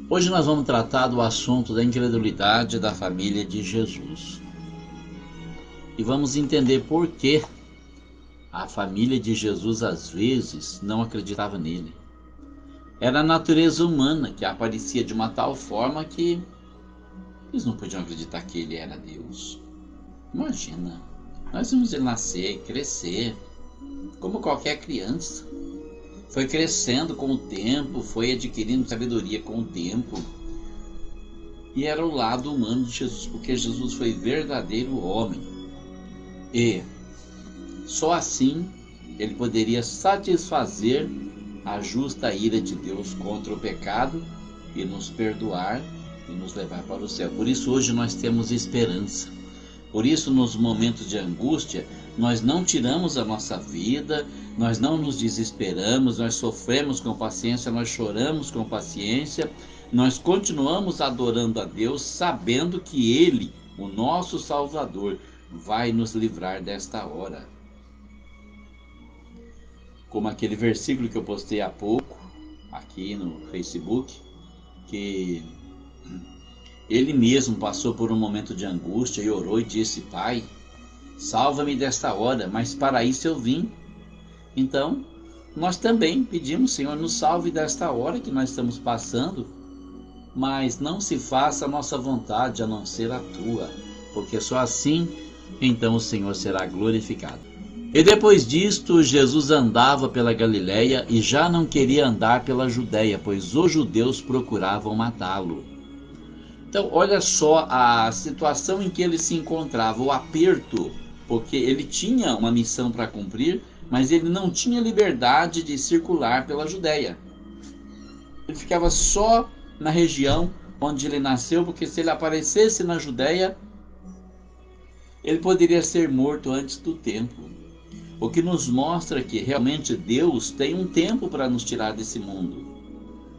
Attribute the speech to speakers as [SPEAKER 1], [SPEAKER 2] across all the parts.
[SPEAKER 1] Hoje nós vamos tratar do assunto da incredulidade da família de Jesus. E vamos entender por que a família de Jesus às vezes não acreditava nele. Era a natureza humana que aparecia de uma tal forma que eles não podiam acreditar que ele era Deus. Imagina, nós vimos ele nascer, crescer, como qualquer criança. Foi crescendo com o tempo, foi adquirindo sabedoria com o tempo. E era o lado humano de Jesus, porque Jesus foi verdadeiro homem. E só assim ele poderia satisfazer a justa ira de Deus contra o pecado e nos perdoar e nos levar para o céu. Por isso hoje nós temos esperança. Por isso nos momentos de angústia nós não tiramos a nossa vida, nós não nos desesperamos, nós sofremos com paciência, nós choramos com paciência, nós continuamos adorando a Deus, sabendo que Ele, o nosso Salvador, vai nos livrar desta hora. Como aquele versículo que eu postei há pouco, aqui no Facebook, que ele mesmo passou por um momento de angústia e orou e disse: Pai, salva-me desta hora, mas para isso eu vim. Então, nós também pedimos: Senhor, nos salve desta hora que nós estamos passando, mas não se faça a nossa vontade a não ser a tua, porque só assim, então o Senhor será glorificado. E depois disto, Jesus andava pela Galiléia e já não queria andar pela Judéia, pois os judeus procuravam matá-lo. Então, olha só a situação em que ele se encontrava, o aperto, porque ele tinha uma missão para cumprir, mas ele não tinha liberdade de circular pela Judéia. Ele ficava só na região onde ele nasceu, porque se ele aparecesse na Judéia, ele poderia ser morto antes do tempo. O que nos mostra que realmente Deus tem um tempo para nos tirar desse mundo.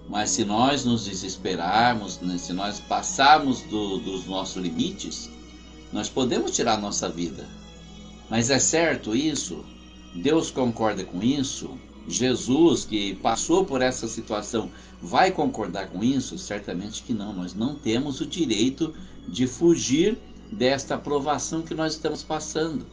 [SPEAKER 1] Mas se nós nos desesperarmos, se nós passarmos dos nossos limites, nós podemos tirar a nossa vida. Mas é certo isso? Deus concorda com isso? Jesus, que passou por essa situação, vai concordar com isso? Certamente que não. Nós não temos o direito de fugir desta provação que nós estamos passando.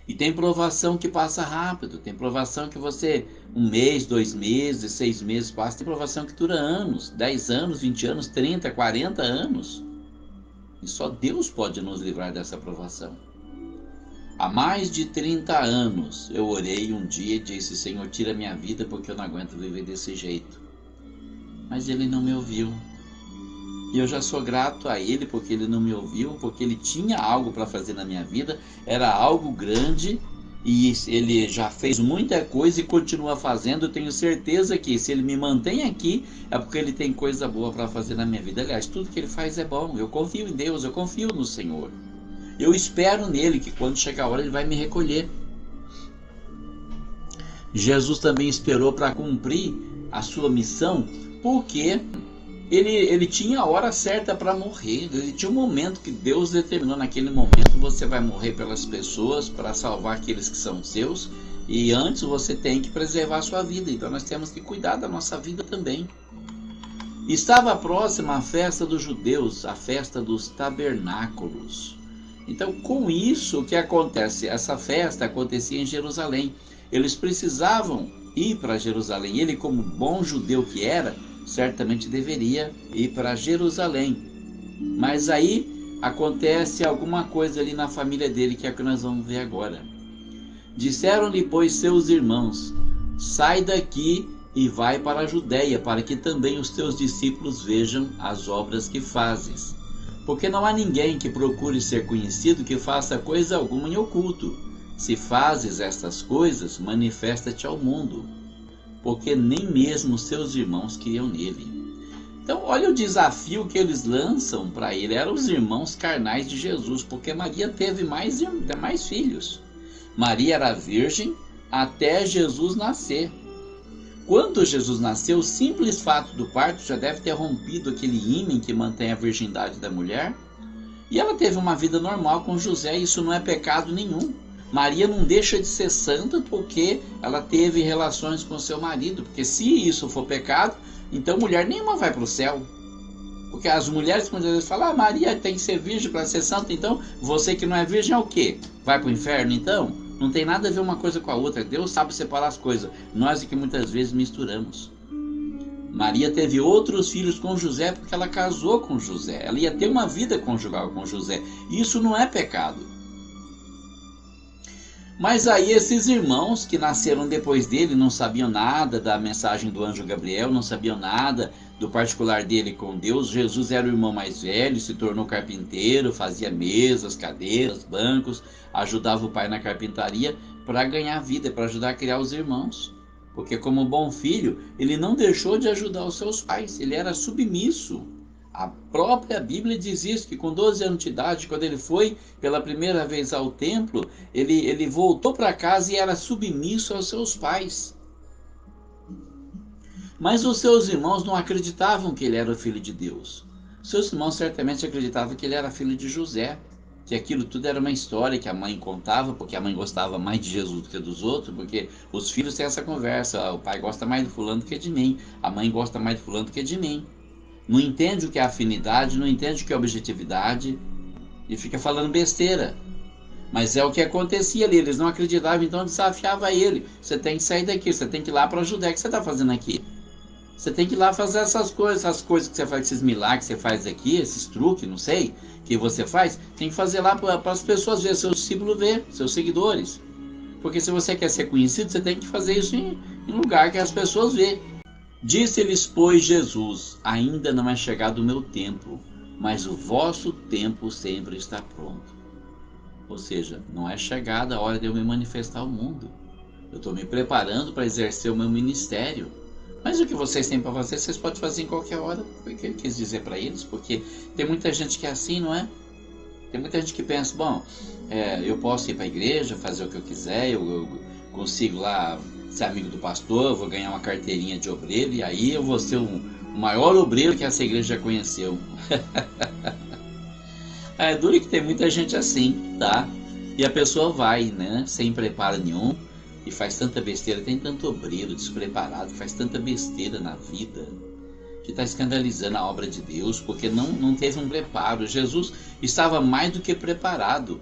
[SPEAKER 1] E tem provação que passa rápido, tem provação que você, 1 mês, 2 meses, 6 meses passa, tem provação que dura anos, 10 anos, 20 anos, 30, 40 anos. E só Deus pode nos livrar dessa provação. Há mais de 30 anos eu orei um dia e disse: Senhor, tira minha vida porque eu não aguento viver desse jeito. Mas Ele não me ouviu. E eu já sou grato a Ele porque Ele não me ouviu, porque Ele tinha algo para fazer na minha vida, era algo grande e Ele já fez muita coisa e continua fazendo. Eu tenho certeza que se Ele me mantém aqui é porque Ele tem coisa boa para fazer na minha vida. Aliás, tudo que Ele faz é bom. Eu confio em Deus, eu confio no Senhor. Eu espero nele que quando chegar a hora Ele vai me recolher. Jesus também esperou para cumprir a sua missão, porque ele tinha a hora certa para morrer. Ele tinha um momento que Deus determinou. Naquele momento você vai morrer pelas pessoas para salvar aqueles que são seus, e antes você tem que preservar a sua vida. Então nós temos que cuidar da nossa vida também. Estava próxima a festa dos judeus, a festa dos tabernáculos. Então, com isso, o que acontece? Essa festa acontecia em Jerusalém. Eles precisavam ir para Jerusalém. Ele, como bom judeu que era, certamente deveria ir para Jerusalém. Mas aí acontece alguma coisa ali na família dele, que é o que nós vamos ver agora. Disseram-lhe, pois, seus irmãos: sai daqui e vai para a Judéia, para que também os teus discípulos vejam as obras que fazes. Porque não há ninguém que procure ser conhecido que faça coisa alguma em oculto. Se fazes estas coisas, manifesta-te ao mundo, porque nem mesmo seus irmãos criam nele. Então olha o desafio que eles lançam para ele. Eram os irmãos carnais de Jesus, porque Maria teve mais filhos. Maria era virgem até Jesus nascer. Quando Jesus nasceu, o simples fato do parto já deve ter rompido aquele ímen que mantém a virgindade da mulher. E ela teve uma vida normal com José, isso não é pecado nenhum. Maria não deixa de ser santa porque ela teve relações com seu marido, porque se isso for pecado, Então mulher nenhuma vai para o céu. Porque as mulheres muitas vezes falam, Maria tem que ser virgem para ser santa, então você que não é virgem é o quê? Vai para o inferno então? Não tem nada a ver uma coisa com a outra. Deus sabe separar as coisas. Nós é que muitas vezes misturamos. Maria teve outros filhos com José porque ela casou com José. Ela ia ter uma vida conjugal com José. Isso não é pecado. Mas aí esses irmãos que nasceram depois dele não sabiam nada da mensagem do anjo Gabriel, não sabiam nada do particular dele com Deus. Jesus era o irmão mais velho, se tornou carpinteiro, fazia mesas, cadeiras, bancos, ajudava o pai na carpintaria para ganhar vida, para ajudar a criar os irmãos. Porque como bom filho, ele não deixou de ajudar os seus pais, ele era submisso. A própria Bíblia diz isso, que com 12 anos de idade, quando ele foi pela primeira vez ao templo, ele voltou para casa e era submisso aos seus pais. Mas os seus irmãos não acreditavam que ele era o filho de Deus. Seus irmãos certamente acreditavam que ele era filho de José, que aquilo tudo era uma história que a mãe contava, porque a mãe gostava mais de Jesus do que dos outros, porque os filhos têm essa conversa, o pai gosta mais do fulano do que de mim, a mãe gosta mais do fulano do que de mim. Não entende o que é afinidade, não entende o que é objetividade, e fica falando besteira. Mas é o que acontecia ali, eles não acreditavam, então desafiava ele. Você tem que sair daqui, você tem que ir lá para ajudar. O que você está fazendo aqui? Você tem que ir lá fazer essas coisas que você faz, esses milagres que você faz aqui, esses truques, não sei, que você faz, tem que fazer lá para as pessoas verem, seus discípulos ver, seus seguidores. Porque se você quer ser conhecido, você tem que fazer isso em lugar que as pessoas vejam. Disse-lhes, pois, Jesus, ainda não é chegado o meu tempo, mas o vosso tempo sempre está pronto. Ou seja, não é chegada a hora de eu me manifestar ao mundo. Eu estou me preparando para exercer o meu ministério. Mas o que vocês têm para fazer, vocês podem fazer em qualquer hora. Foi o que ele quis dizer para eles, porque tem muita gente que é assim, não é? Tem muita gente que pensa, bom, eu posso ir para a igreja, fazer o que eu quiser, eu consigo lá ser amigo do pastor, eu vou ganhar uma carteirinha de obreiro, e aí eu vou ser o maior obreiro que essa igreja já conheceu. É duro que tem muita gente assim, tá? E a pessoa vai, né, sem preparo nenhum, e faz tanta besteira, tem tanto obreiro despreparado, faz tanta besteira na vida, que está escandalizando a obra de Deus, porque não teve um preparo. Jesus estava mais do que preparado.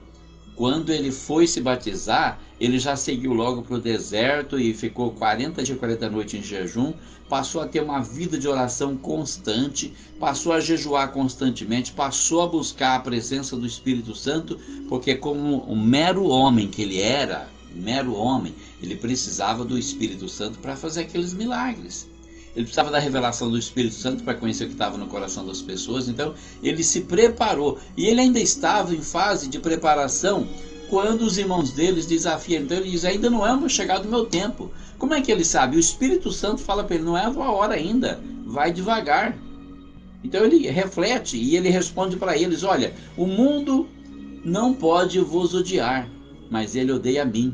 [SPEAKER 1] Quando ele foi se batizar, ele já seguiu logo para o deserto e ficou 40 dias e 40 noites em jejum, passou a ter uma vida de oração constante, passou a jejuar constantemente, passou a buscar a presença do Espírito Santo, porque como um mero homem que ele era, mero homem, ele precisava do Espírito Santo para fazer aqueles milagres. Ele precisava da revelação do Espírito Santo para conhecer o que estava no coração das pessoas. Então ele se preparou, e ele ainda estava em fase de preparação quando os irmãos deles desafiam. Então ele diz, ainda não é chegado o meu tempo. Como é que ele sabe? O Espírito Santo fala para ele, não é a tua hora ainda, vai devagar. Então ele reflete e ele responde para eles, olha, o mundo não pode vos odiar, mas ele odeia a mim,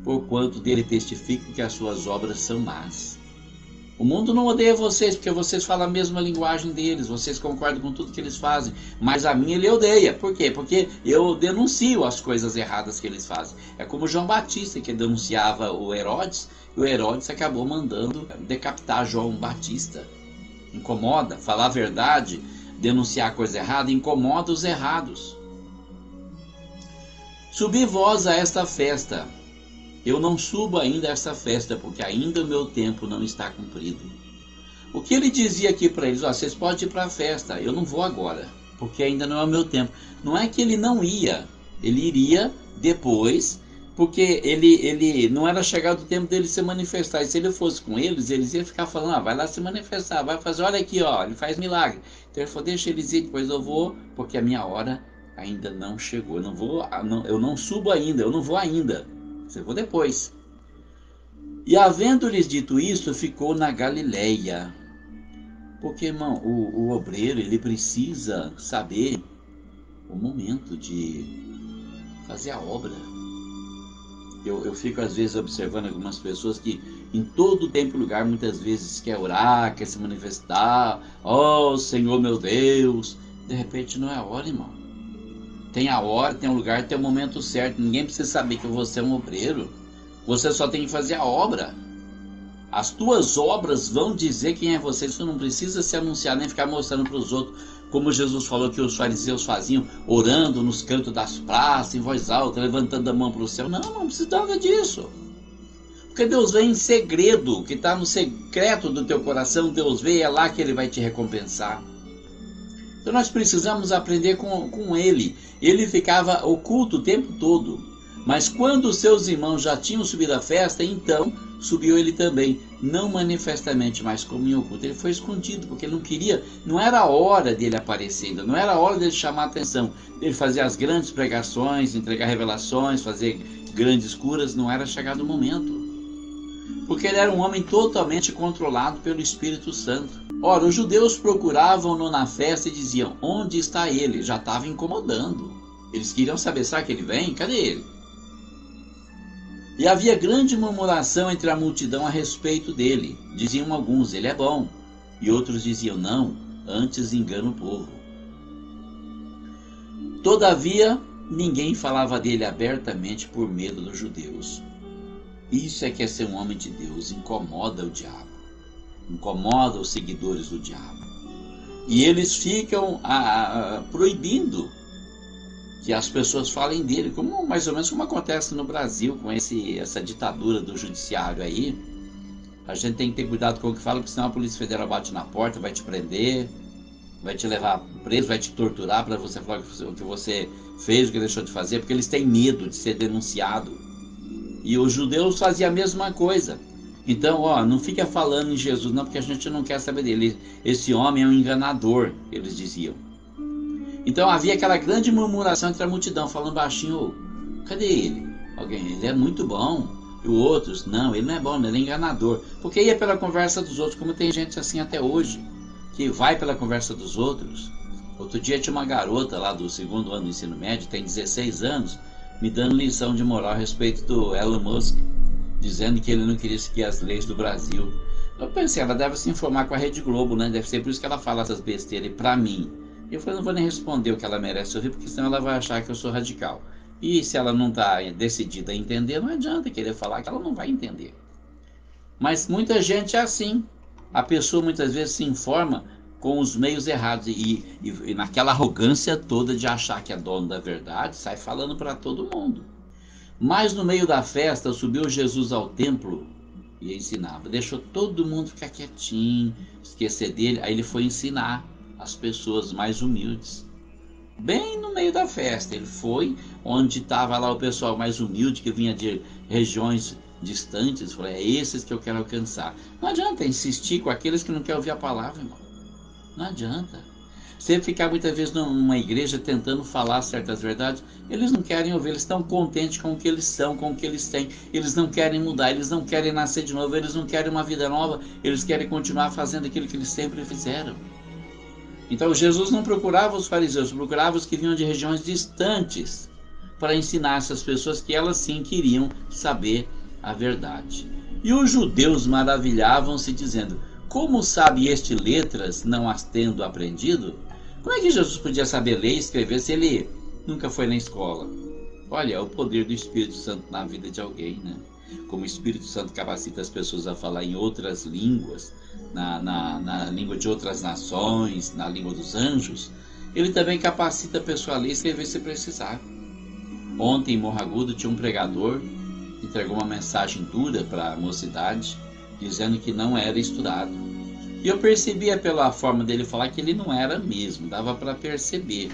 [SPEAKER 1] porquanto dele testifico que as suas obras são más. O mundo não odeia vocês, porque vocês falam a mesma linguagem deles, vocês concordam com tudo que eles fazem, mas a mim ele odeia. Por quê? Porque eu denuncio as coisas erradas que eles fazem. É como João Batista, que denunciava o Herodes, e o Herodes acabou mandando decapitar João Batista. Incomoda, falar a verdade, denunciar a coisa errada, incomoda os errados. Subi vós a esta festa. Eu não subo ainda a essa festa, porque ainda o meu tempo não está cumprido. O que ele dizia aqui para eles, vocês podem ir para a festa, eu não vou agora, porque ainda não é o meu tempo. Não é que ele não ia, ele iria depois, porque ele não era chegado o tempo dele se manifestar. E se ele fosse com eles iam ficar falando, vai lá se manifestar, vai fazer, olha aqui, ó, ele faz milagre. Então ele falou, deixa eles ir, depois eu vou, porque a minha hora ainda não chegou. Eu não subo ainda, eu não vou ainda. Eu vou depois. E havendo-lhes dito isso, ficou na Galileia. Porque, irmão, o obreiro, ele precisa saber o momento de fazer a obra. Eu fico às vezes observando algumas pessoas que em todo tempo e lugar muitas vezes quer orar, quer se manifestar. Oh, Senhor meu Deus. De repente não é a hora, irmão. Tem a hora, tem o lugar, tem o momento certo. Ninguém precisa saber que você é um obreiro. Você só tem que fazer a obra. As tuas obras vão dizer quem é você. Isso não precisa se anunciar nem ficar mostrando para os outros, como Jesus falou que os fariseus faziam, orando nos cantos das praças, em voz alta, levantando a mão para o céu. Não precisa nada disso. Porque Deus vê em segredo, o que está no secreto do teu coração, Deus vê e é lá que Ele vai te recompensar. Então nós precisamos aprender com Ele. Ele ficava oculto o tempo todo. Mas quando os seus irmãos já tinham subido à festa, então subiu ele também, não manifestamente, mas como em oculto. Ele foi escondido, porque ele não queria, não era a hora dele aparecer ainda, não era a hora dele chamar a atenção, dele fazer as grandes pregações, entregar revelações, fazer grandes curas, não era chegado o momento. Porque ele era um homem totalmente controlado pelo Espírito Santo. Ora, os judeus procuravam-no na festa e diziam, onde está ele? Já estava incomodando. Eles queriam saber, será que ele vem? Cadê ele? E havia grande murmuração entre a multidão a respeito dele. Diziam alguns, ele é bom. E outros diziam, não, antes engana o povo. Todavia, ninguém falava dele abertamente por medo dos judeus. Isso é que é ser um homem de Deus, incomoda o diabo. Incomoda os seguidores do diabo. E eles ficam proibindo que as pessoas falem dele, como mais ou menos como acontece no Brasil com essa ditadura do judiciário aí. A gente tem que ter cuidado com o que fala, porque senão a Polícia Federal bate na porta, vai te prender, vai te levar preso, vai te torturar para você falar o que você fez, o que deixou de fazer, porque eles têm medo de ser denunciado. E os judeus faziam a mesma coisa. Então, não fica falando em Jesus não, porque a gente não quer saber dele. Esse homem é um enganador, eles diziam. Então havia aquela grande murmuração entre a multidão, falando baixinho, cadê ele? Ele é muito bom. E os outros, não, ele não é bom, ele é enganador. Porque ia pela conversa dos outros, como tem gente assim até hoje, que vai pela conversa dos outros. Outro dia tinha uma garota lá do 2º ano do ensino médio, tem 16 anos, me dando lição de moral a respeito do Elon Musk, dizendo que ele não queria seguir as leis do Brasil. Eu pensei, ela deve se informar com a Rede Globo, né? Deve ser por isso que ela fala essas besteiras. E pra mim, eu falei, não vou nem responder o que ela merece ouvir, porque senão ela vai achar que eu sou radical. E se ela não está decidida a entender, não adianta querer falar que ela não vai entender. Mas muita gente é assim. A pessoa muitas vezes se informa com os meios errados e naquela arrogância toda de achar que é dono da verdade, sai falando para todo mundo. Mas no meio da festa subiu Jesus ao templo e ensinava. Deixou todo mundo ficar quietinho, esquecer dele. Aí ele foi ensinar as pessoas mais humildes. Bem no meio da festa, ele foi onde estava lá o pessoal mais humilde, que vinha de regiões distantes. Falei, é esses que eu quero alcançar. Não adianta insistir com aqueles que não querem ouvir a palavra, irmão. Não adianta. Você ficar muitas vezes numa igreja tentando falar certas verdades, eles não querem ouvir, eles estão contentes com o que eles são, com o que eles têm. Eles não querem mudar, eles não querem nascer de novo, eles não querem uma vida nova, eles querem continuar fazendo aquilo que eles sempre fizeram. Então Jesus não procurava os fariseus, procurava os que vinham de regiões distantes para ensinar essas pessoas que elas sim queriam saber a verdade. E os judeus maravilhavam-se dizendo, como sabe este letras, não as tendo aprendido? Como é que Jesus podia saber ler e escrever se ele nunca foi na escola? Olha, é o poder do Espírito Santo na vida de alguém, né? Como o Espírito Santo capacita as pessoas a falar em outras línguas, na língua de outras nações, na língua dos anjos, ele também capacita a pessoa a ler e escrever se precisar. Ontem em Morro Agudo tinha um pregador que entregou uma mensagem dura para a mocidade, dizendo que não era estudado. E eu percebia pela forma dele falar que ele não era mesmo, dava para perceber.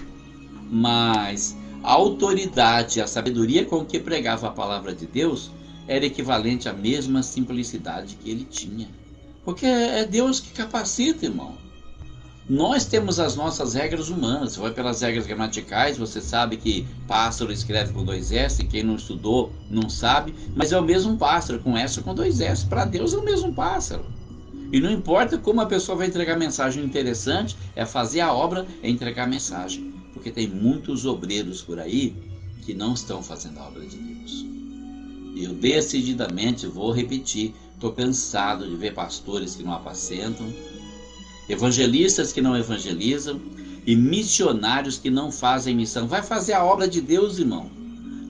[SPEAKER 1] Mas a autoridade, a sabedoria com que pregava a palavra de Deus era equivalente à mesma simplicidade que ele tinha. Porque é Deus que capacita, irmão. Nós temos as nossas regras humanas. Você vai pelas regras gramaticais, você sabe que pássaro escreve com 2 S, quem não estudou não sabe, mas é o mesmo pássaro, com S ou com 2 S. Para Deus é o mesmo pássaro. E não importa como a pessoa vai entregar mensagem interessante, é fazer a obra, é entregar mensagem. Porque tem muitos obreiros por aí que não estão fazendo a obra de Deus. E eu decididamente vou repetir, estou cansado de ver pastores que não apacentam, evangelistas que não evangelizam e missionários que não fazem missão. Vai fazer a obra de Deus, irmão.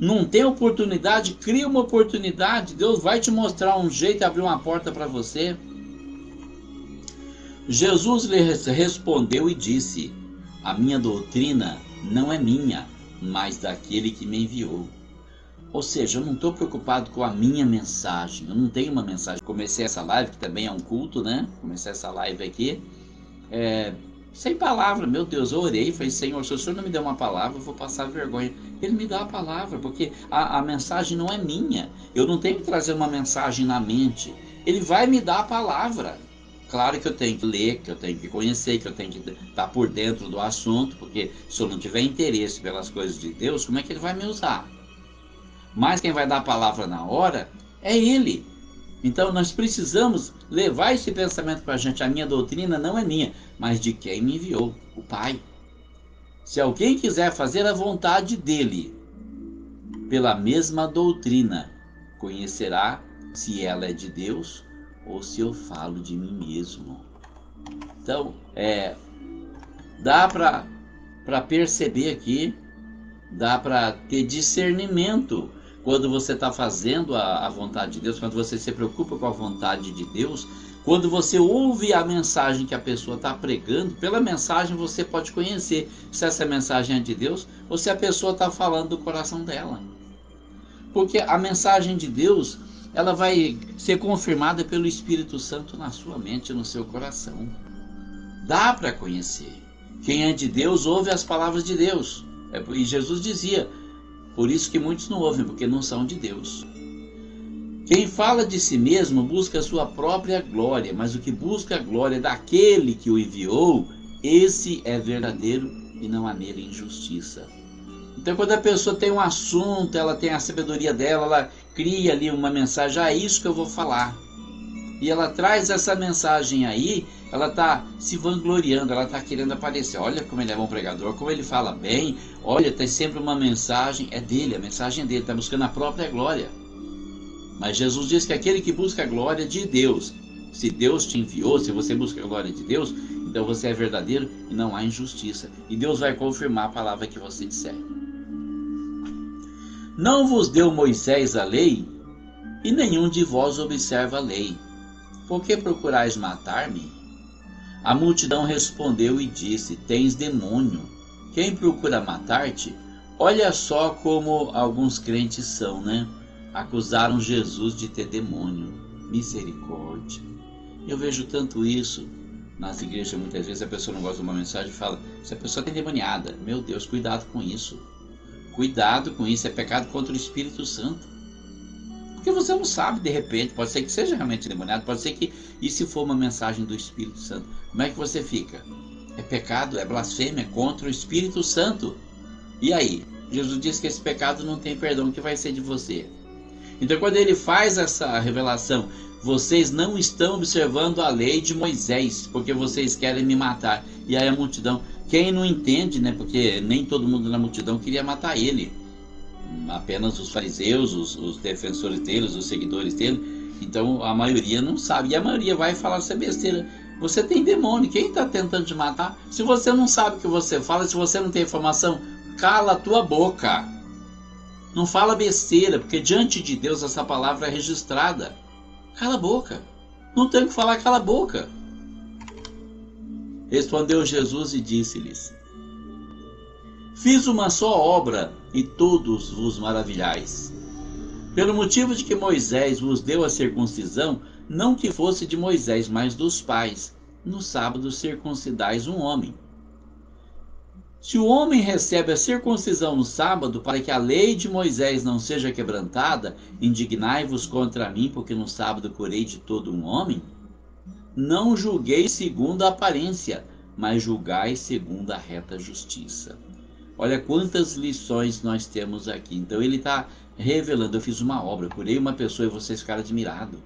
[SPEAKER 1] Não tem oportunidade? Cria uma oportunidade. Deus vai te mostrar um jeito, abrir uma porta para você. Jesus lhe respondeu e disse: a minha doutrina não é minha, mas daquele que me enviou. Ou seja, eu não estou preocupado com a minha mensagem. Eu não tenho uma mensagem. Comecei essa live, que também é um culto, né? Comecei essa live aqui sem palavra. Meu Deus, eu orei, falei: Senhor, se o Senhor não me der uma palavra, eu vou passar vergonha. Ele me dá a palavra, porque a mensagem não é minha. Eu não tenho que trazer uma mensagem na mente. Ele vai me dar a palavra. Claro que eu tenho que ler, que eu tenho que conhecer, que eu tenho que estar por dentro do assunto, porque se eu não tiver interesse pelas coisas de Deus, como é que ele vai me usar? Mas quem vai dar a palavra na hora é Ele. Então nós precisamos levar esse pensamento para a gente. A minha doutrina não é minha, mas de quem me enviou, o Pai. Se alguém quiser fazer a vontade dEle, pela mesma doutrina, conhecerá se ela é de Deus ou se eu falo de mim mesmo. Então, dá para perceber aqui, dá para ter discernimento quando você está fazendo a vontade de Deus, quando você se preocupa com a vontade de Deus, quando você ouve a mensagem que a pessoa está pregando. Pela mensagem você pode conhecer se essa mensagem é de Deus ou se a pessoa está falando do coração dela. Porque a mensagem de Deus, ela vai ser confirmada pelo Espírito Santo na sua mente e no seu coração. Dá para conhecer. Quem é de Deus ouve as palavras de Deus. E Jesus dizia: por isso que muitos não ouvem, porque não são de Deus. Quem fala de si mesmo busca a sua própria glória, mas o que busca a glória daquele que o enviou, esse é verdadeiro e não há nele injustiça. Então, quando a pessoa tem um assunto, ela tem a sabedoria dela, ela cria ali uma mensagem: é isso que eu vou falar. E ela traz essa mensagem aí, ela está se vangloriando, ela está querendo aparecer. Olha como ele é bom pregador, como ele fala bem. Olha, tem sempre uma mensagem, é dele, a mensagem é dele, está buscando a própria glória. Mas Jesus diz que aquele que busca a glória de Deus, se Deus te enviou, se você busca a glória de Deus, então você é verdadeiro e não há injustiça. E Deus vai confirmar a palavra que você disser. Não vos deu Moisés a lei, e nenhum de vós observa a lei. Por que procurais matar-me? A multidão respondeu e disse: tens demônio. Quem procura matar-te? Olha só como alguns crentes são, né? Acusaram Jesus de ter demônio. Misericórdia. Eu vejo tanto isso nas igrejas. Muitas vezes a pessoa não gosta de uma mensagem e fala: se a pessoa tem demoniada. Meu Deus, cuidado com isso. Cuidado com isso, é pecado contra o Espírito Santo. Porque você não sabe, de repente, pode ser que seja realmente demoniado, pode ser que, e se for uma mensagem do Espírito Santo, como é que você fica? É pecado, é blasfêmia contra o Espírito Santo. E aí? Jesus diz que esse pecado não tem perdão, que vai ser de você. Então, quando ele faz essa revelação: vocês não estão observando a lei de Moisés, porque vocês querem me matar. E aí a multidão, quem não entende, né? Porque nem todo mundo na multidão queria matar ele. Apenas os fariseus, os defensores dele, os seguidores dele. Então a maioria não sabe. E a maioria vai falar essa besteira: você tem demônio, quem está tentando te matar? Se você não sabe o que você fala, se você não tem informação, cala a tua boca. Não fala besteira, porque diante de Deus essa palavra é registrada. Cala a boca. Não tem o que falar, cala a boca. Respondeu Jesus e disse-lhes: fiz uma só obra e todos vos maravilhais. Pelo motivo de que Moisés vos deu a circuncisão, não que fosse de Moisés, mas dos pais. No sábado circuncidais um homem. Se o homem recebe a circuncisão no sábado, para que a lei de Moisés não seja quebrantada, indignai-vos contra mim, porque no sábado curei de todo um homem? Não julgueis segundo a aparência, mas julgai segundo a reta justiça. Olha quantas lições nós temos aqui. Então ele está revelando: eu fiz uma obra, curei uma pessoa, e vocês ficaram admirados.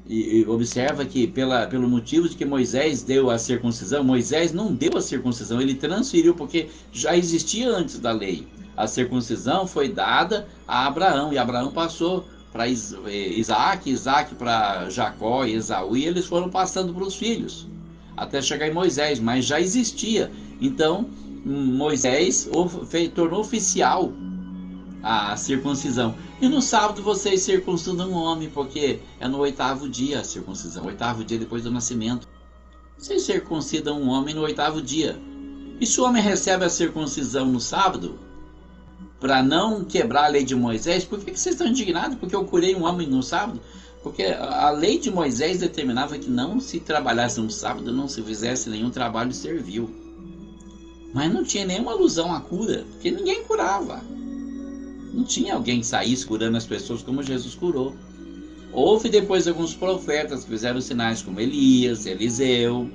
[SPEAKER 1] E observa que pelo motivo de que Moisés deu a circuncisão, Moisés não deu a circuncisão, ele transferiu, porque já existia antes da lei. A circuncisão foi dada a Abraão, e Abraão passou para Isaac, Isaac para Jacó e Esaú, e eles foram passando para os filhos, até chegar em Moisés, mas já existia. Então Moisés tornou oficial a circuncisão. E no sábado vocês circuncidam um homem, porque é no 8º dia a circuncisão, 8º dia depois do nascimento. Vocês circuncidam um homem no 8º dia. E se o homem recebe a circuncisão no sábado, para não quebrar a lei de Moisés, por que vocês estão indignados? Porque eu curei um homem no sábado? Porque a lei de Moisés determinava que não se trabalhasse no sábado, não se fizesse nenhum trabalho servil. Mas não tinha nenhuma alusão à cura, porque ninguém curava. Não tinha alguém que saísse curando as pessoas como Jesus curou. Houve depois alguns profetas que fizeram sinais, como Elias, Eliseu,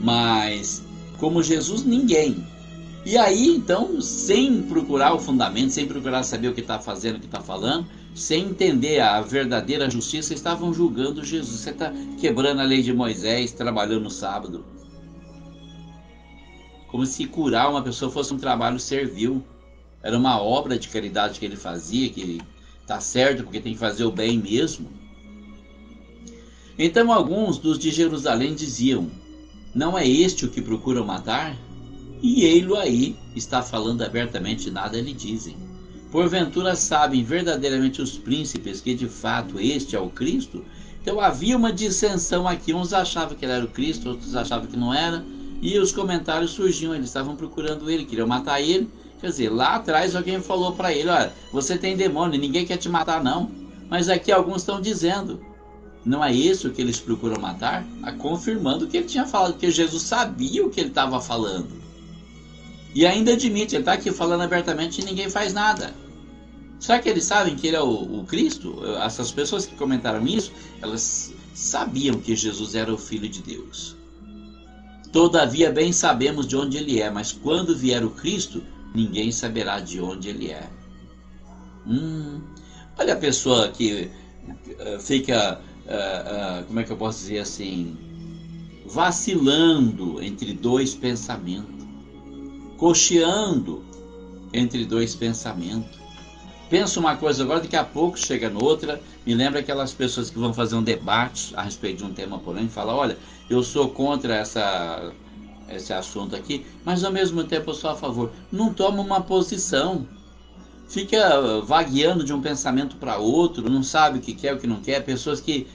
[SPEAKER 1] mas como Jesus, ninguém. E aí, então, sem procurar o fundamento, sem procurar saber o que está fazendo, o que está falando, sem entender a verdadeira justiça, estavam julgando Jesus. Você está quebrando a lei de Moisés, trabalhando no sábado. Como se curar uma pessoa fosse um trabalho servil. Era uma obra de caridade que ele fazia, que está certo porque tem que fazer o bem mesmo. Então alguns dos de Jerusalém diziam: não é este o que procuram matar? E ei-lo aí, está falando abertamente, nada lhe dizem. Porventura sabem verdadeiramente os príncipes que de fato este é o Cristo? Então havia uma dissensão aqui, uns achavam que ele era o Cristo, outros achavam que não era, e os comentários surgiam, eles estavam procurando ele, queriam matar ele. Quer dizer, lá atrás alguém falou para ele: olha, você tem demônio, ninguém quer te matar não. Mas aqui alguns estão dizendo: não é isso que eles procuram matar? Confirmando o que ele tinha falado, porque Jesus sabia o que ele estava falando. E ainda admite, ele está aqui falando abertamente e ninguém faz nada. Será que eles sabem que ele é o Cristo? Essas pessoas que comentaram isso, elas sabiam que Jesus era o Filho de Deus. Todavia bem sabemos de onde ele é, mas quando vier o Cristo, ninguém saberá de onde ele é. Olha a pessoa que fica, como é que eu posso dizer assim, vacilando entre dois pensamentos, cocheando entre dois pensamentos. Pensa uma coisa agora, daqui a pouco chega noutra. Me lembra aquelas pessoas que vão fazer um debate a respeito de um tema polêmico e falam: olha, eu sou contra esse assunto aqui, mas ao mesmo tempo eu sou a favor. Não toma uma posição, fica vagueando de um pensamento para outro, não sabe o que quer, o que não quer. Pessoas que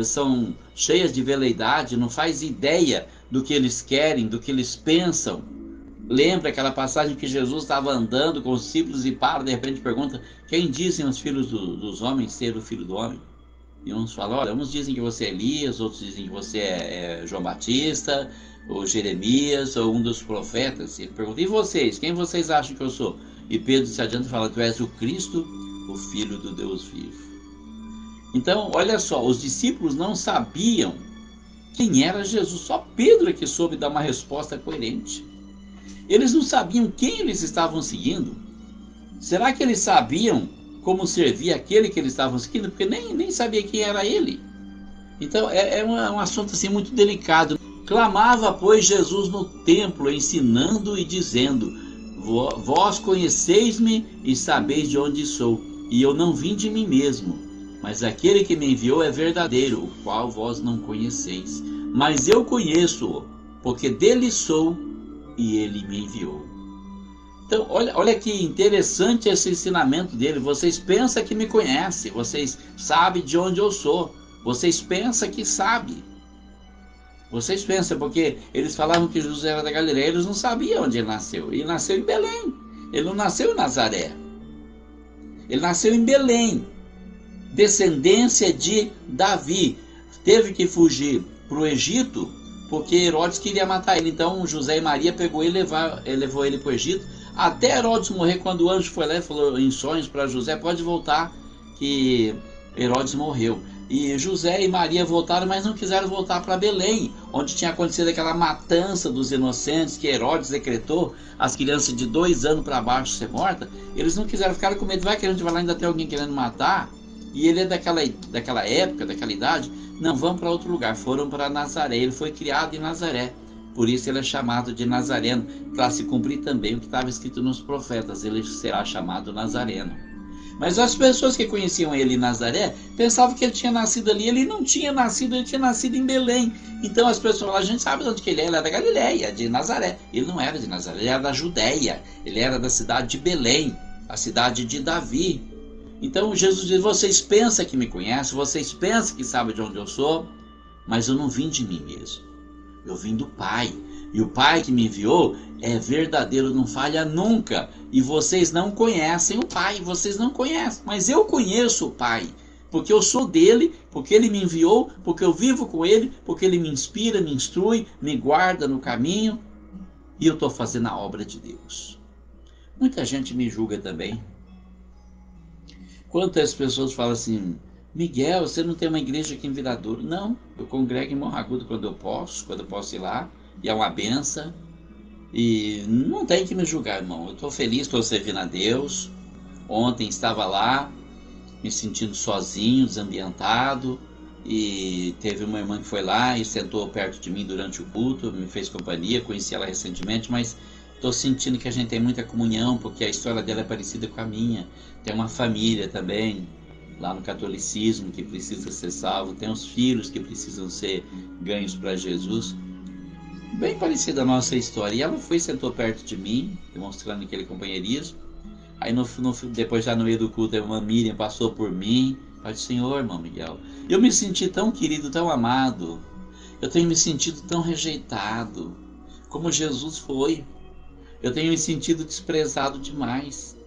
[SPEAKER 1] são cheias de veleidade, não faz ideia do que eles querem, do que eles pensam. Lembra aquela passagem que Jesus estava andando com os discípulos e para, de repente pergunta: quem dizem os filhos dos homens ser o Filho do Homem? E uns falam: olha, uns dizem que você é Elias, outros dizem que você é João Batista, ou Jeremias, ou um dos profetas. E ele pergunta: e vocês? Quem vocês acham que eu sou? E Pedro se adianta e fala: tu és o Cristo, o Filho do Deus vivo. Então, olha só, os discípulos não sabiam quem era Jesus. Só Pedro é que soube dar uma resposta coerente. Eles não sabiam quem eles estavam seguindo. Será que eles sabiam como servir aquele que eles estavam seguindo? Porque nem sabia quem era ele. Então é um assunto assim muito delicado. Clamava, pois, Jesus no templo, ensinando e dizendo: vós conheceis-me e sabeis de onde sou, e eu não vim de mim mesmo, mas aquele que me enviou é verdadeiro, o qual vós não conheceis. Mas eu conheço-o, porque dele sou e ele me enviou. Então, olha que interessante esse ensinamento dele. Vocês pensam que me conhecem, vocês sabem de onde eu sou, vocês pensam que sabem. Vocês pensam, porque eles falavam que Jesus era da Galileia, eles não sabiam onde ele nasceu. Ele nasceu em Belém, ele não nasceu em Nazaré. Ele nasceu em Belém, descendência de Davi. Teve que fugir para o Egito, porque Herodes queria matar ele. Então José e Maria pegou ele e levou ele para o Egito, até Herodes morrer, quando o anjo foi lá e falou em sonhos para José: pode voltar, que Herodes morreu. E José e Maria voltaram, mas não quiseram voltar para Belém, onde tinha acontecido aquela matança dos inocentes que Herodes decretou, as crianças de 2 anos para baixo ser mortas. Eles não quiseram, ficar com medo: vai que a gente vai lá, ainda tem alguém querendo matar. E ele é daquela época, daquela idade. Não, vamos para outro lugar. Foram para Nazaré. Ele foi criado em Nazaré, por isso ele é chamado de Nazareno, para se cumprir também o que estava escrito nos profetas: ele será chamado Nazareno. Mas as pessoas que conheciam ele em Nazaré pensavam que ele tinha nascido ali. Ele não tinha nascido, ele tinha nascido em Belém. Então as pessoas lá: a gente sabe de onde que ele é da Galileia, de Nazaré. Ele não era de Nazaré, ele era da Judéia, ele era da cidade de Belém. a cidade de Davi. Então Jesus diz: vocês pensam que me conhecem, vocês pensam que sabem de onde eu sou, mas eu não vim de mim mesmo, eu vim do Pai. E o Pai que me enviou é verdadeiro, não falha nunca. E vocês não conhecem o Pai, vocês não conhecem, mas eu conheço o Pai, porque eu sou dele, porque ele me enviou, porque eu vivo com ele, porque ele me inspira, me instrui, me guarda no caminho, e eu estou fazendo a obra de Deus. Muita gente me julga também. Quantas pessoas falam assim: Miguel, você não tem uma igreja aqui em Viradouro? Não, eu congrego em Morro Agudo quando eu posso ir lá, e é uma benção. E não tem que me julgar, irmão. Eu estou feliz, estou servindo a Deus. Ontem estava lá, me sentindo sozinho, desambientado, e teve uma irmã que foi lá e sentou perto de mim durante o culto, me fez companhia, conheci ela recentemente, mas estou sentindo que a gente tem muita comunhão, porque a história dela é parecida com a minha. Tem uma família também lá no catolicismo que precisa ser salvo, tem os filhos que precisam ser ganhos para Jesus. Bem parecida a nossa história. E ela foi e sentou perto de mim, demonstrando aquele companheirismo. Aí depois, já no meio do culto, a irmã Miriam passou por mim. Pai do Senhor, irmão Miguel, eu me senti tão querido, tão amado. Eu tenho me sentido tão rejeitado, como Jesus foi. Eu tenho me sentido desprezado demais.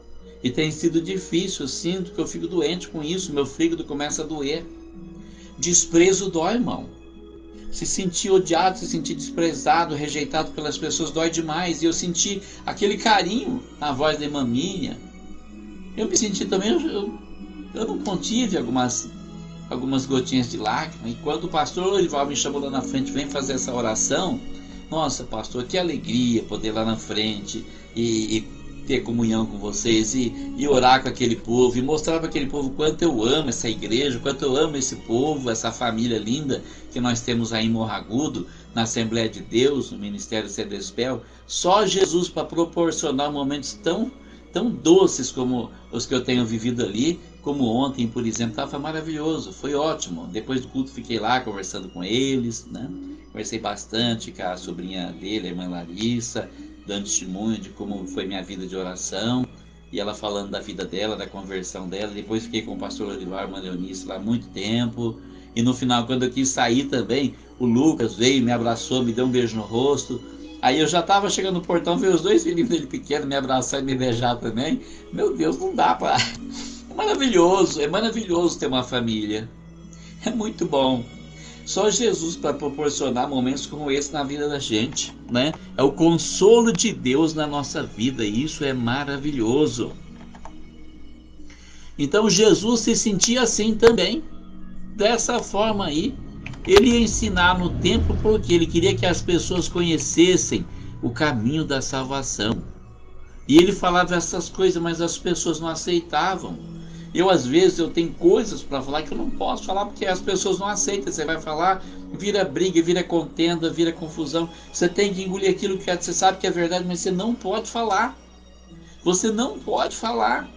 [SPEAKER 1] E tem sido difícil, eu sinto que eu fico doente com isso, meu fígado começa a doer. Desprezo dói, irmão. Se sentir odiado, se sentir desprezado, rejeitado pelas pessoas, dói demais. E eu senti aquele carinho na voz da irmã Miriam. Eu me senti também, eu não contive algumas gotinhas de lágrima. E quando o pastor Olival me chamou lá na frente, vem fazer essa oração, nossa, pastor, que alegria poder ir lá na frente e ter comunhão com vocês e orar com aquele povo e mostrar para aquele povo quanto eu amo essa igreja, quanto eu amo esse povo, essa família linda que nós temos aí em Morro Agudo, na Assembleia de Deus, no Ministério Cedespel. Só Jesus para proporcionar momentos tão doces como os que eu tenho vivido ali, como ontem, por exemplo. Foi maravilhoso, foi ótimo. Depois do culto fiquei lá conversando com eles, né? Conversei bastante com a sobrinha dele, a irmã Larissa, dando testemunho de como foi minha vida de oração, e ela falando da vida dela, da conversão dela. Depois fiquei com o pastor Olivar, irmã Leonice lá muito tempo, e no final, quando eu quis sair também, o Lucas veio, me abraçou, me deu um beijo no rosto. Aí eu já estava chegando no portão, veio os dois filhinhos dele pequenos me abraçar e me beijar também. Meu Deus, não dá para... é maravilhoso ter uma família, é muito bom. Só Jesus para proporcionar momentos como esse na vida da gente, né? É o consolo de Deus na nossa vida, e isso é maravilhoso. Então Jesus se sentia assim também, dessa forma aí. Ele ia ensinar no templo porque ele queria que as pessoas conhecessem o caminho da salvação. E ele falava essas coisas, mas as pessoas não aceitavam. Às vezes, eu tenho coisas para falar que eu não posso falar porque as pessoas não aceitam. Você vai falar, vira briga, vira contenda, vira confusão. Você tem que engolir aquilo que você sabe que é verdade, mas você não pode falar. Você não pode falar.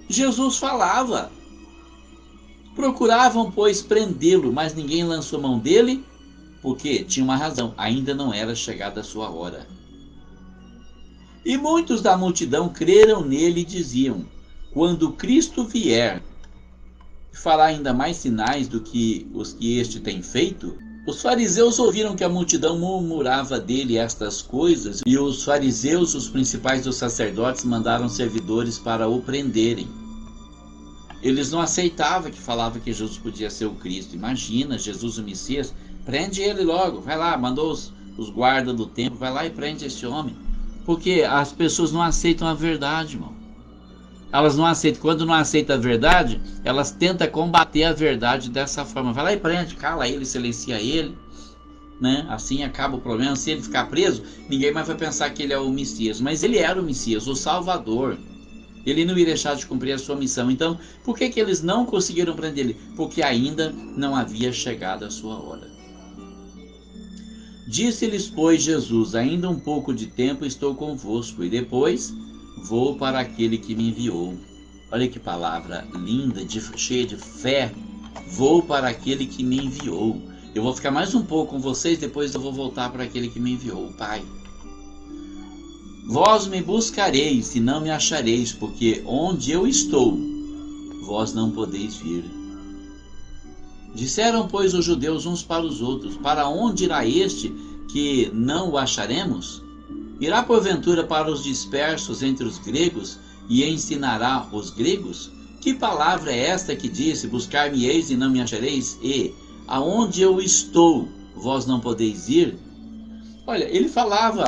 [SPEAKER 1] Jesus falava. Procuravam, pois, prendê-lo, mas ninguém lançou mão dele, porque tinha uma razão: ainda não era chegada a sua hora. E muitos da multidão creram nele e diziam: quando Cristo vier e fará ainda mais sinais do que os que este tem feito. Os fariseus ouviram que a multidão murmurava dele estas coisas, e os fariseus, os principais dos sacerdotes, mandaram servidores para o prenderem. Eles não aceitavam que falava que Jesus podia ser o Cristo. Imagina, Jesus o Messias, prende ele logo, vai lá, mandou os guardas do templo, vai lá e prende esse homem. Porque as pessoas não aceitam a verdade, irmão. Elas não aceitam. Quando não aceitam a verdade, elas tentam combater a verdade dessa forma. Vai lá e prende, cala ele, silencia ele, né? Assim acaba o problema. Se ele ficar preso, ninguém mais vai pensar que ele é o Messias. Mas ele era o Messias, o Salvador. Ele não ia deixar de cumprir a sua missão. Então, por que eles não conseguiram prender ele? Porque ainda não havia chegado a sua hora. Disse-lhes, pois, Jesus: ainda um pouco de tempo estou convosco, e depois vou para aquele que me enviou. Olha que palavra linda, cheia de fé. Vou para aquele que me enviou. Eu vou ficar mais um pouco com vocês, depois eu vou voltar para aquele que me enviou, o Pai. Vós me buscareis e não me achareis, porque onde eu estou, vós não podeis vir. Disseram, pois, os judeus uns para os outros: para onde irá este que não o acharemos? Irá porventura para os dispersos entre os gregos e ensinará os gregos? Que palavra é esta que disse: buscar-me-eis e não me achareis? E aonde eu estou, vós não podeis ir? Olha, ele falava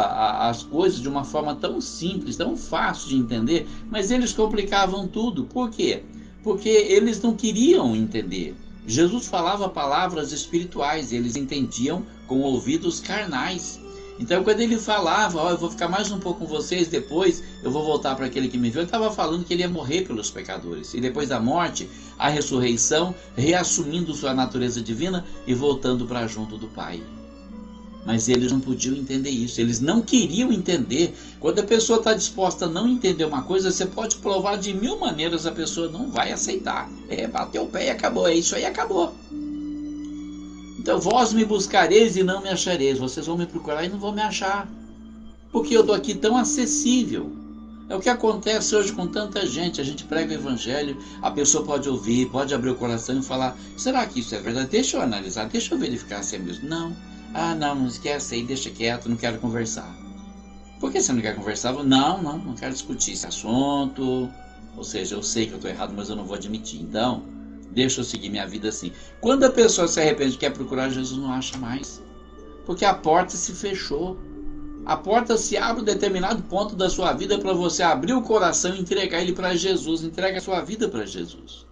[SPEAKER 1] as coisas de uma forma tão simples, tão fácil de entender, mas eles complicavam tudo. Por quê? Porque eles não queriam entender. Jesus falava palavras espirituais, eles entendiam com ouvidos carnais. Então, quando ele falava, eu vou ficar mais um pouco com vocês, depois eu vou voltar para aquele que me viu, ele estava falando que ele ia morrer pelos pecadores. E depois da morte, a ressurreição, reassumindo sua natureza divina e voltando para junto do Pai. Mas eles não podiam entender isso, eles não queriam entender. Quando a pessoa está disposta a não entender uma coisa, você pode provar de 1000 maneiras, a pessoa não vai aceitar. Bateu o pé e acabou, isso aí acabou. Então, vós me buscareis e não me achareis. Vocês vão me procurar e não vão me achar, porque eu estou aqui tão acessível. É o que acontece hoje com tanta gente. A gente prega o evangelho, a pessoa pode ouvir, pode abrir o coração e falar: será que isso é verdade? Deixa eu analisar, deixa eu verificar se é mesmo. Não. Não esquece aí, deixa quieto, não quero conversar. Por que você não quer conversar? Não quero discutir esse assunto. Ou seja, eu sei que eu estou errado, mas eu não vou admitir. Então, deixa eu seguir minha vida assim. Quando a pessoa se arrepende e quer procurar Jesus, não acha mais. Porque a porta se fechou. A porta se abre em um determinado ponto da sua vida para você abrir o coração e entregar ele para Jesus. Entrega a sua vida para Jesus.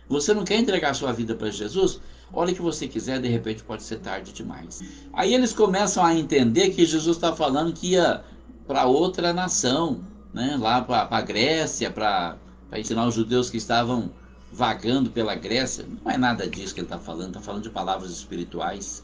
[SPEAKER 1] Você não quer entregar a sua vida para Jesus? Olha, que você quiser, de repente pode ser tarde demais. Aí eles começam a entender que Jesus está falando que ia para outra nação, né? Lá para a Grécia, para ensinar os judeus que estavam vagando pela Grécia. Não é nada disso que ele está falando de palavras espirituais.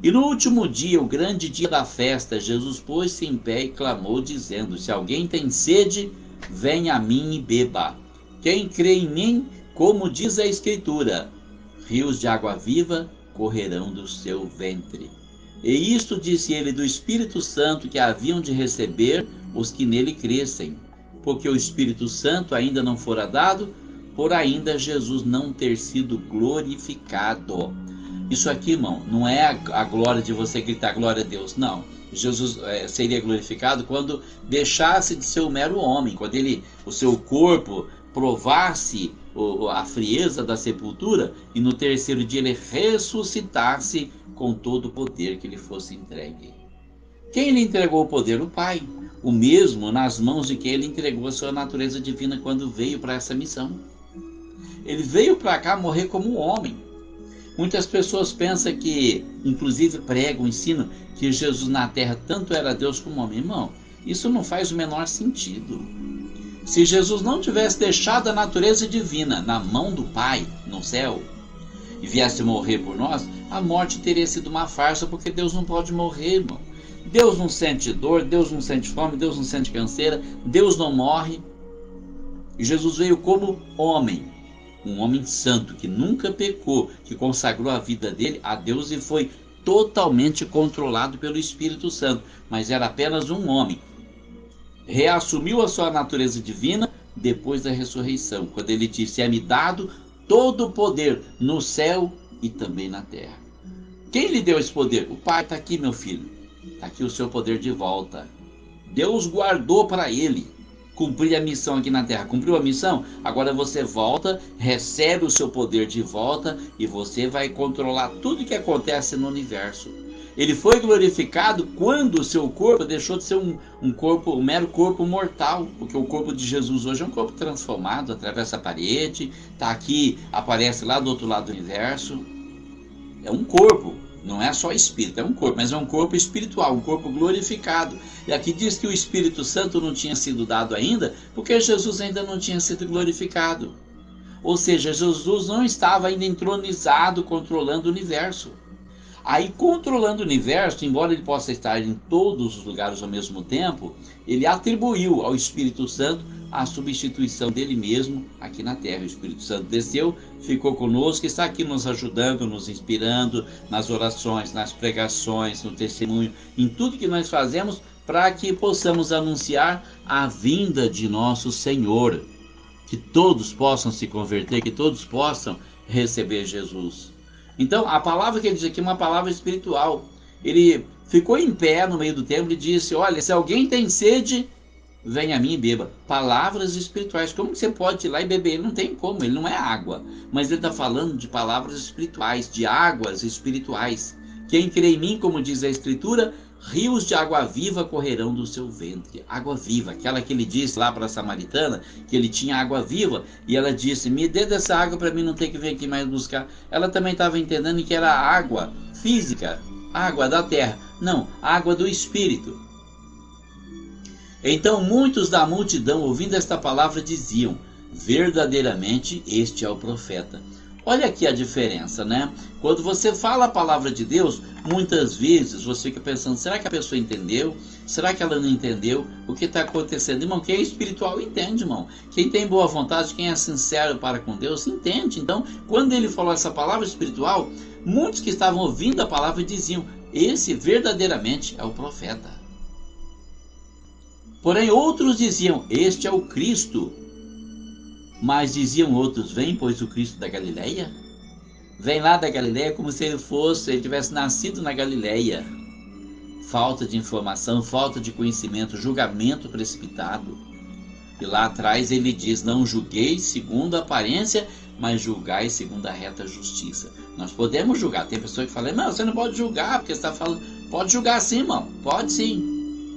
[SPEAKER 1] E no último dia, o grande dia da festa, Jesus pôs-se em pé e clamou, dizendo: se alguém tem sede, venha a mim e beba. Quem crê em mim, como diz a Escritura, rios de água viva correrão do seu ventre. E isto disse ele do Espírito Santo que haviam de receber os que nele crescem, porque o Espírito Santo ainda não fora dado, por ainda Jesus não ter sido glorificado. Isso aqui, irmão, não é a glória de você gritar glória a Deus, não. Jesus seria glorificado quando deixasse de ser um mero homem, quando o seu corpo provasse a frieza da sepultura e no terceiro dia ele ressuscitasse com todo o poder que lhe fosse entregue. Quem lhe entregou o poder? O Pai, o mesmo nas mãos de quem ele entregou a sua natureza divina quando veio para essa missão. Ele veio para cá morrer como um homem. Muitas pessoas pensam que, inclusive pregam, ensinam que Jesus na terra tanto era Deus como homem. Irmão, isso não faz o menor sentido. Se Jesus não tivesse deixado a natureza divina na mão do Pai, no céu, e viesse morrer por nós, a morte teria sido uma farsa, porque Deus não pode morrer, irmão. Deus não sente dor, Deus não sente fome, Deus não sente canseira, Deus não morre. E Jesus veio como homem, um homem santo, que nunca pecou, que consagrou a vida dele a Deus e foi totalmente controlado pelo Espírito Santo, mas era apenas um homem. Reassumiu a sua natureza divina depois da ressurreição, quando ele disse: é-me dado todo o poder no céu e também na terra. Quem lhe deu esse poder? O Pai. Está aqui, meu filho, está aqui o seu poder de volta. Deus guardou para ele cumprir a missão aqui na terra. Cumpriu a missão? Agora você volta, recebe o seu poder de volta e você vai controlar tudo que acontece no universo. Ele foi glorificado quando o seu corpo deixou de ser um mero corpo mortal, porque o corpo de Jesus hoje é um corpo transformado, atravessa a parede, está aqui, aparece lá do outro lado do universo. É um corpo, não é só espírito, é um corpo, mas é um corpo espiritual, um corpo glorificado. E aqui diz que o Espírito Santo não tinha sido dado ainda, porque Jesus ainda não tinha sido glorificado. Ou seja, Jesus não estava ainda entronizado, controlando o universo. Aí, controlando o universo, embora ele possa estar em todos os lugares ao mesmo tempo, ele atribuiu ao Espírito Santo a substituição dele mesmo aqui na terra. O Espírito Santo desceu, ficou conosco, está aqui nos ajudando, nos inspirando nas orações, nas pregações, no testemunho, em tudo que nós fazemos, para que possamos anunciar a vinda de nosso Senhor, que todos possam se converter, que todos possam receber Jesus. Então, a palavra que ele diz aqui é uma palavra espiritual. Ele ficou em pé no meio do templo e disse: olha, se alguém tem sede, venha a mim e beba. Palavras espirituais. Como que você pode ir lá e beber? Ele não tem como, ele não é água. Mas ele está falando de palavras espirituais, de águas espirituais. Quem crê em mim, como diz a Escritura, rios de água viva correrão do seu ventre. Água viva, aquela que ele disse lá para a samaritana, que ele tinha água viva, e ela disse: me dê dessa água para mim não ter que vir aqui mais buscar. Ela também estava entendendo que era água física, água da terra. Não, água do Espírito. Então muitos da multidão, ouvindo esta palavra, diziam: verdadeiramente este é o profeta. Olha aqui a diferença, né? Quando você fala a palavra de Deus, muitas vezes você fica pensando: será que a pessoa entendeu? Será que ela não entendeu? O que está acontecendo? Irmão, quem é espiritual entende, irmão. Quem tem boa vontade, quem é sincero para com Deus, entende. Então, quando ele falou essa palavra espiritual, muitos que estavam ouvindo a palavra diziam: esse verdadeiramente é o profeta. Porém, outros diziam: este é o Cristo. Mas diziam outros: vem, pois, o Cristo da Galileia? Vem lá da Galileia, como se ele tivesse nascido na Galileia. Falta de informação, falta de conhecimento, julgamento precipitado. E lá atrás ele diz: não julgueis segundo a aparência, mas julgai segundo a reta justiça. Nós podemos julgar. Tem pessoa que fala: não, você não pode julgar, porque você está falando. Pode julgar sim, irmão, pode sim.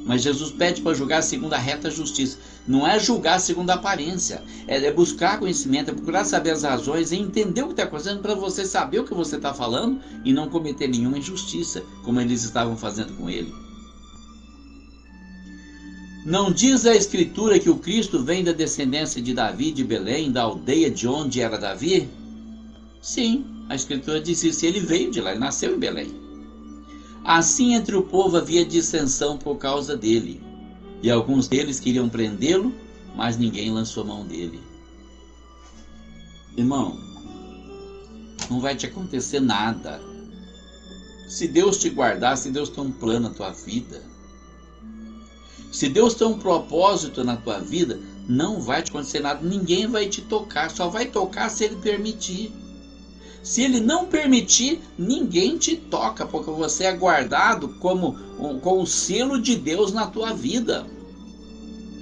[SPEAKER 1] Mas Jesus pede para julgar segundo a reta justiça. Não é julgar segundo a aparência. É buscar conhecimento, é procurar saber as razões e entender o que está acontecendo para você saber o que você está falando e não cometer nenhuma injustiça, como eles estavam fazendo com ele. Não diz a Escritura que o Cristo vem da descendência de Davi, de Belém, da aldeia de onde era Davi? Sim, a Escritura diz isso. Ele veio de lá, ele nasceu em Belém. Assim entre o povo havia dissensão por causa dele, e alguns deles queriam prendê-lo, mas ninguém lançou mão dele. Irmão, não vai te acontecer nada. Se Deus te guardar, se Deus tem um plano na tua vida, se Deus tem um propósito na tua vida, não vai te acontecer nada. Ninguém vai te tocar, só vai tocar se Ele permitir. Se Ele não permitir, ninguém te toca, porque você é guardado com o selo de Deus na tua vida.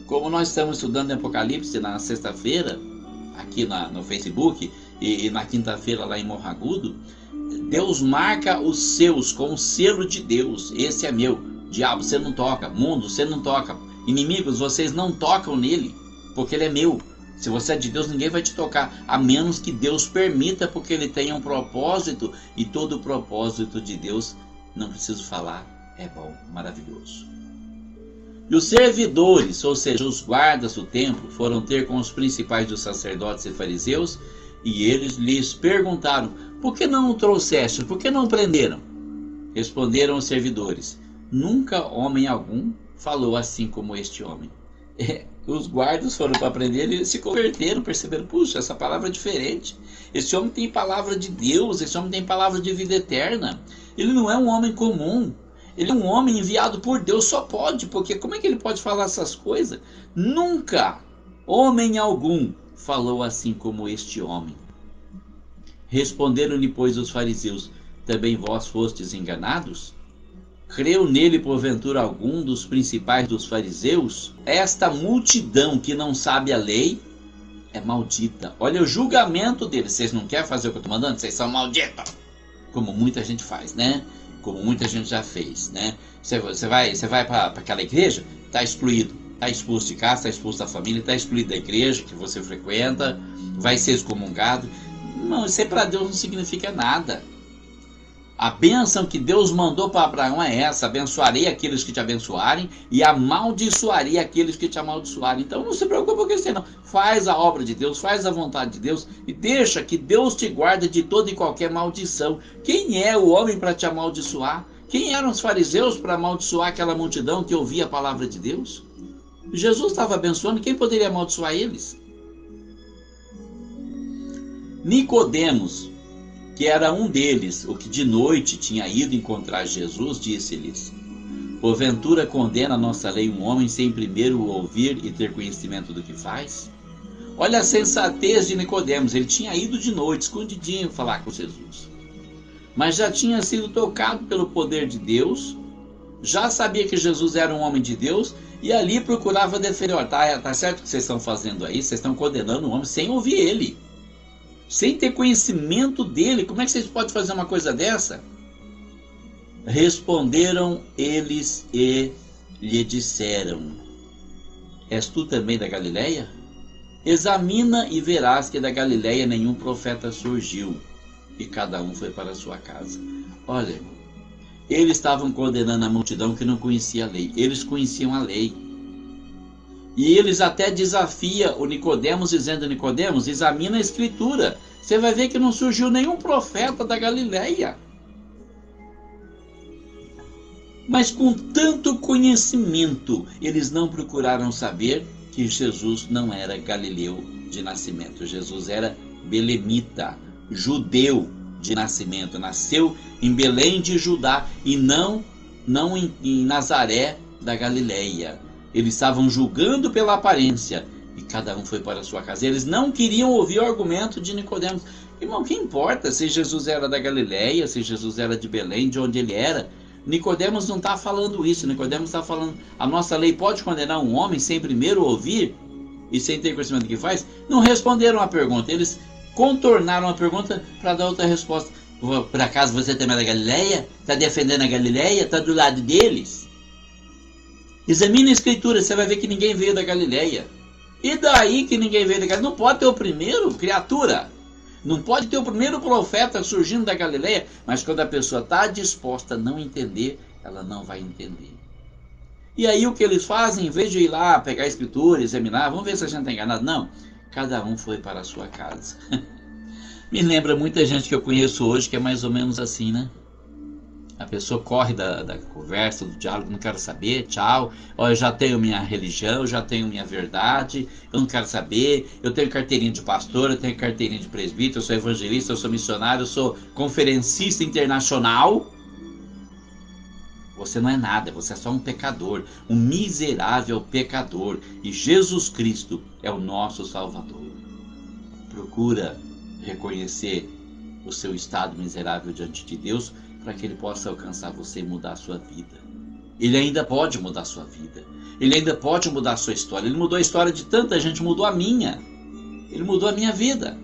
[SPEAKER 1] Como nós estamos estudando em Apocalipse na sexta-feira, aqui no Facebook, e na quinta-feira lá em Morro Agudo, Deus marca os seus com o selo de Deus. Esse é meu. Diabo, você não toca. Mundo, você não toca. Inimigos, vocês não tocam nele, porque ele é meu. Se você é de Deus, ninguém vai te tocar, a menos que Deus permita, porque Ele tem um propósito, e todo o propósito de Deus, não preciso falar, é bom, maravilhoso. E os servidores, ou seja, os guardas do templo, foram ter com os principais dos sacerdotes e fariseus, e eles lhes perguntaram: por que não o trouxeste? Por que não o prenderam? Responderam os servidores: nunca homem algum falou assim como este homem. Os guardas foram para prender e eles se converteram, perceberam: puxa, essa palavra é diferente. Esse homem tem palavra de Deus, esse homem tem palavra de vida eterna. Ele não é um homem comum, ele é um homem enviado por Deus, só pode, porque como é que ele pode falar essas coisas? Nunca homem algum falou assim como este homem. Responderam-lhe, pois, os fariseus: também vós fostes enganados? Creu nele porventura algum dos principais dos fariseus? Esta multidão que não sabe a lei é maldita. Olha o julgamento deles. Vocês não querem fazer o que eu estou mandando? Vocês são malditos. Como muita gente faz, né? Como muita gente já fez, né? Você vai para aquela igreja, está excluído. Está expulso de casa, está expulso da família, está excluído da igreja que você frequenta, vai ser excomungado. Não, isso aí para Deus não significa nada. A bênção que Deus mandou para Abraão é essa: abençoarei aqueles que te abençoarem e amaldiçoarei aqueles que te amaldiçoarem. Então não se preocupe com isso não. Faz a obra de Deus, faz a vontade de Deus e deixa que Deus te guarde de toda e qualquer maldição. Quem é o homem para te amaldiçoar? Quem eram os fariseus para amaldiçoar aquela multidão que ouvia a palavra de Deus? Jesus estava abençoando, quem poderia amaldiçoar eles? Nicodemos, que era um deles, o que de noite tinha ido encontrar Jesus, disse-lhes: Porventura condena a nossa lei um homem sem primeiro o ouvir e ter conhecimento do que faz? Olha a sensatez de Nicodemos. Ele tinha ido de noite, escondidinho, falar com Jesus. Mas já tinha sido tocado pelo poder de Deus, já sabia que Jesus era um homem de Deus, e ali procurava defender. Tá certo o que vocês estão fazendo aí? Vocês estão condenando o homem sem ouvir ele, sem ter conhecimento dele. Como é que vocês podem fazer uma coisa dessa? Responderam eles e lhe disseram: És tu também da Galileia? Examina e verás que da Galileia nenhum profeta surgiu. E cada um foi para a sua casa. Olha, eles estavam condenando a multidão que não conhecia a lei. Eles conheciam a lei. E eles até desafiam o Nicodemos, dizendo: Nicodemos, examina a Escritura. Você vai ver que não surgiu nenhum profeta da Galileia. Mas com tanto conhecimento, eles não procuraram saber que Jesus não era galileu de nascimento. Jesus era belemita, judeu de nascimento. Nasceu em Belém de Judá e não em Nazaré da Galileia. Eles estavam julgando pela aparência e cada um foi para a sua casa. Eles não queriam ouvir o argumento de Nicodemos. Irmão, o que importa se Jesus era da Galileia, se Jesus era de Belém, de onde ele era? Nicodemos não está falando isso. Nicodemos está falando: a nossa lei pode condenar um homem sem primeiro ouvir e sem ter conhecimento do que faz? Não responderam a pergunta. Eles contornaram a pergunta para dar outra resposta. Por acaso você também é da Galileia? Está defendendo a Galileia? Está do lado deles? Examine a Escritura, você vai ver que ninguém veio da Galileia. E daí que ninguém veio da Galileia? Não pode ter o primeiro, criatura. Não pode ter o primeiro profeta surgindo da Galileia. Mas quando a pessoa está disposta a não entender, ela não vai entender. E aí o que eles fazem, em vez de ir lá pegar a Escritura, examinar, vamos ver se a gente está enganado. Não, cada um foi para a sua casa. Me lembra muita gente que eu conheço hoje que é mais ou menos assim, né? A pessoa corre da conversa, do diálogo: não quero saber, tchau. Ó, eu já tenho minha religião, eu já tenho minha verdade, eu não quero saber. Eu tenho carteirinha de pastor, eu tenho carteirinha de presbítero, eu sou evangelista, eu sou missionário, eu sou conferencista internacional. Você não é nada, você é só um pecador, um miserável pecador. E Jesus Cristo é o nosso Salvador. Procura reconhecer o seu estado miserável diante de Deus, para que Ele possa alcançar você e mudar a sua vida. Ele ainda pode mudar a sua vida. Ele ainda pode mudar a sua história. Ele mudou a história de tanta gente, mudou a minha. Ele mudou a minha vida.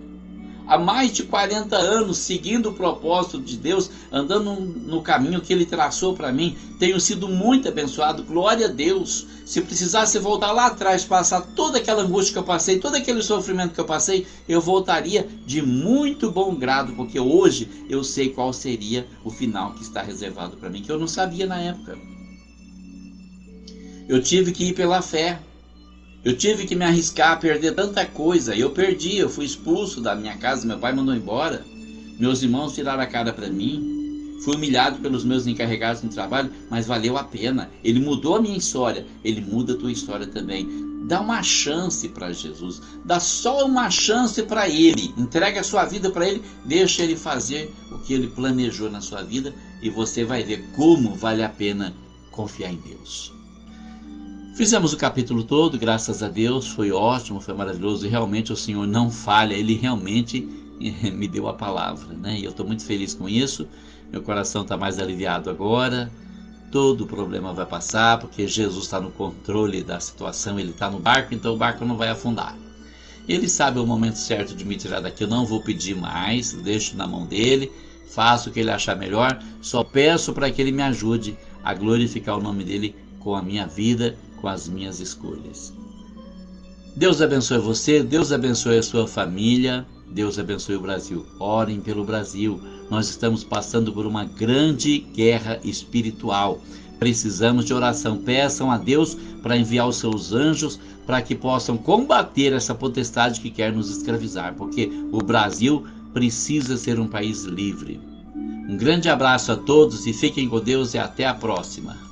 [SPEAKER 1] Há mais de 40 anos, seguindo o propósito de Deus, andando no caminho que Ele traçou para mim, tenho sido muito abençoado. Glória a Deus. Se precisasse voltar lá atrás, passar toda aquela angústia que eu passei, todo aquele sofrimento que eu passei, eu voltaria de muito bom grado, porque hoje eu sei qual seria o final que está reservado para mim, que eu não sabia na época. Eu tive que ir pela fé. Eu tive que me arriscar a perder tanta coisa. Eu perdi, eu fui expulso da minha casa, meu pai mandou embora. Meus irmãos tiraram a cara para mim. Fui humilhado pelos meus encarregados no trabalho, mas valeu a pena. Ele mudou a minha história, Ele muda a tua história também. Dá uma chance para Jesus. Dá só uma chance para Ele. Entrega a sua vida para Ele. Deixa Ele fazer o que Ele planejou na sua vida. E você vai ver como vale a pena confiar em Deus. Fizemos o capítulo todo, graças a Deus, foi ótimo, foi maravilhoso, e realmente o Senhor não falha, Ele realmente me deu a palavra, né? E eu estou muito feliz com isso, meu coração está mais aliviado agora, todo o problema vai passar, porque Jesus está no controle da situação, Ele está no barco, então o barco não vai afundar. Ele sabe o momento certo de me tirar daqui, eu não vou pedir mais, deixo na mão dEle, faço o que Ele achar melhor, só peço para que Ele me ajude a glorificar o nome dEle com a minha vida, com as minhas escolhas. Deus abençoe você, Deus abençoe a sua família, Deus abençoe o Brasil. Orem pelo Brasil. Nós estamos passando por uma grande guerra espiritual. Precisamos de oração. Peçam a Deus para enviar os seus anjos para que possam combater essa potestade que quer nos escravizar, porque o Brasil precisa ser um país livre. Um grande abraço a todos e fiquem com Deus e até a próxima.